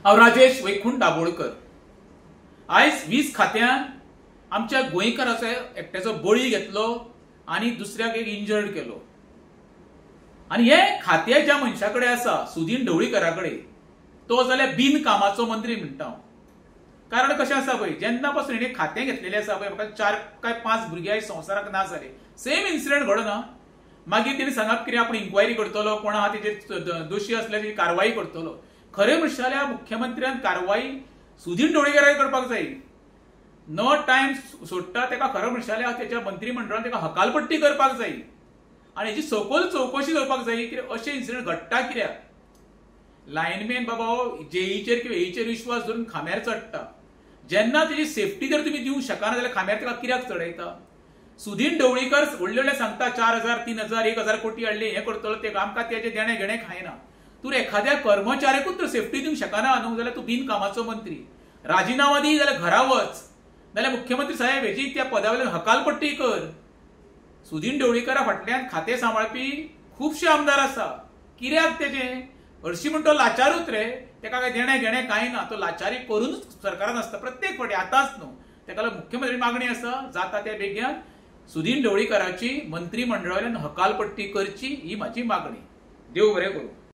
हांव राजेश वैकुंठ दाबोळकर। आयज 20 खात्यां आमच्या गोंयकाराचो एकट्याचो बळी घेतलो आनी दुसऱ्याक एक इंजर्ड केलो। आनी हे खातें ज्या मनशा कडेन आसा सुदीन ढवळीकरा कडेन, तो जाल्यार बिनकामाचो मंत्री म्हणटा हांव। कारण कशें आसा पळय, जेन्ना पासून हिणें खातें घेतलेलें आसा पळय, म्हाका 4 काय 5 भुरगे संवसाराक ना जाले, सेम इन्सिडेंट घडना। मागीर तेणी सांगप कितें आपूण इन्क्वायरी करतलो, कोण आहा तेजेर दोशी असल्याची कारवाई करतलो। खरें म्हणशें जाल्यार मुख्यमंत्र्यान कारवाई सुदीन ढवळीकराक करपाक जाय। नो टायम सोडटा तेका खरें म्हणशें जाल्यार तेच्या मंत्रिमंडळान तेका हकालपट्टी करपाक जाय आनी हेची सखोल चवकशी करपाक जाय की अशें इन्सिडेंट घडटा कित्याक। लायनमॅन बाबा हो जेईचेर किंवा एईचेर विश्वास धरून खांब्यार चडटा, जेन्ना तेजी सेफ्टी जर तुमी दिवंक शकना जाल्यार खांब्यार तेका कित्याक चडयता। सुदीन ढवळीकर व्हडले व्हडले सांगता 4,000 3,000 1,000 कोटी हाडले, हें करतलो ते आमकां तेजे देणे घेणे खायना। तूं एखाद्या कर्मचाऱ्याकूच तर सेफ्टी दिवंक शकना न्हू जाल्यार तूं बिनकामाचो मंत्री। राजिनामा दी जाल्यार घरा वच, नाल्यार मुख्यमंत्री साहेब हेची त्या पदा वयल्यान हकालपट्टी कर। सुदीन ढवळीकरा फाटल्यान खातें सांबाळपी खुबशे आमदार आसा, कित्याक तेजें हरशीं म्हणटा तो लाचारूच रे, तेका काय देणे घेणे कांय ना, तो लाचारी करूनच सरकारान आसता प्रत्येक फावटी, आतांच न्हू। तेका लागून मुख्यमंत्री मागणी आसा जाता त्या बेग्यान सुदीन ढवळीकराची मंत्रिमंडळान हकालपट्टी करची, ही म्हाजी मागणी। देव बरें करूं।